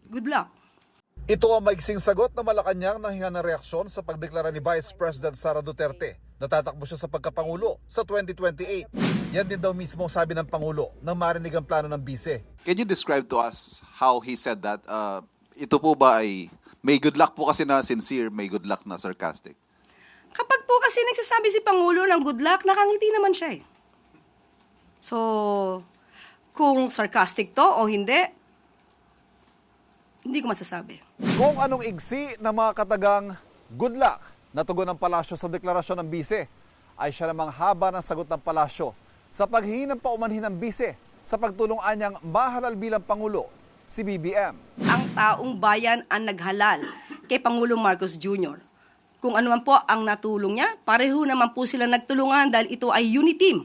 Good luck. Ito ang maiksing sagot na Malacanang nang hinga ng reaksyon sa pagdeklara ni Vice President Sara Duterte na tatakbo siya sa pagkapangulo sa 2028. Yan din daw mismo ang sabi ng Pangulo nang marinig ang plano ng bise. Can you describe to us how he said that? Ito po ba ay may good luck po kasi na sincere, may good luck na sarcastic? Kapag po kasi nagsasabi si Pangulo ng good luck, nakangiti naman siya eh. So, kung sarcastic to o hindi ko masasabi. Kung anong igsi ng mga katagang good luck na tugon ng palasyo sa deklarasyon ng bise, ay siya namang haba ng sagot ng palasyo sa paghingi ng paumanhin ng bise sa pagtulong anyang mahalal bilang Pangulo, si BBM. Ang taong bayan ang naghalal kay Pangulong Marcos Jr. Kung ano man po ang natulong niya, pareho naman po sila nagtulungan dahil ito ay unity team.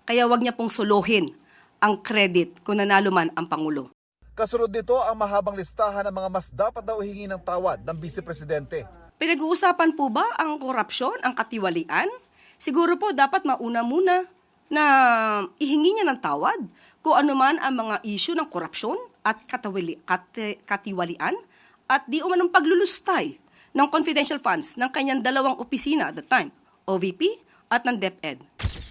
Kaya wag niya pong solohin ang credit kung nanalo man ang Pangulo. Kasunod nito ang mahabang listahan ng mga mas dapat daw hingi ng tawad ng Vice Presidente. Pinag-uusapan po ba ang korupsyon, ang katiwalian? Siguro po dapat mauna muna na ihingi niya ng tawad kung ano man ang mga issue ng korupsyon at katiwalian at di umanong paglulustay ng confidential funds ng kanyang dalawang opisina at the time, OVP at ng DepEd.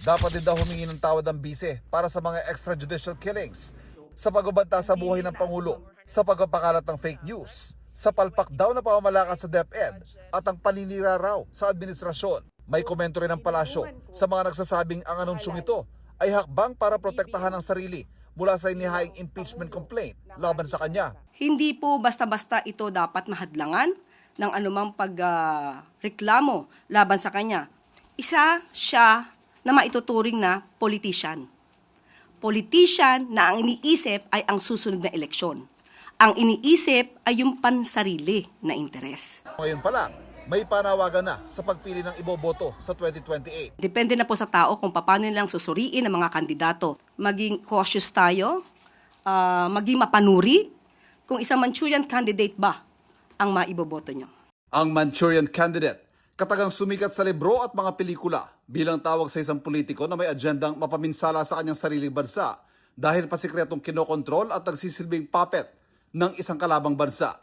Dapat din daw humingi ng tawad ang bise para sa mga extrajudicial killings, sa pagbabanta sa buhay ng Pangulo, sa pagpapakalat ng fake news, sa palpak daw na pamamalakad sa DepEd at ang paninira raw sa administrasyon. May komento rin ng palasyo sa mga nagsasabing ang anunsyong ito ay hakbang para protektahan ang sarili mula sa inihaing impeachment complaint laban sa kanya. Hindi po basta-basta ito dapat mahadlangan ng anumang pagreklamo laban sa kanya. Isa siya na maituturing na politician. Politician na ang iniisip ay ang susunod na eleksyon. Ang iniisip ay yung pansarili na interes. Ngayon pa lang, may panawagan na sa pagpili ng iboboto sa 2028. Depende na po sa tao kung paano nilang susuriin ang mga kandidato. Maging cautious tayo, maging mapanuri, kung isang Manchurian candidate ba ang maiboboto nyo. Ang Manchurian Candidate, katagang sumikat sa libro at mga pelikula bilang tawag sa isang politiko na may agendang mapaminsala sa kanyang sariling bansa dahil pasikretong kinokontrol at nagsisilbing puppet ng isang kalabang bansa.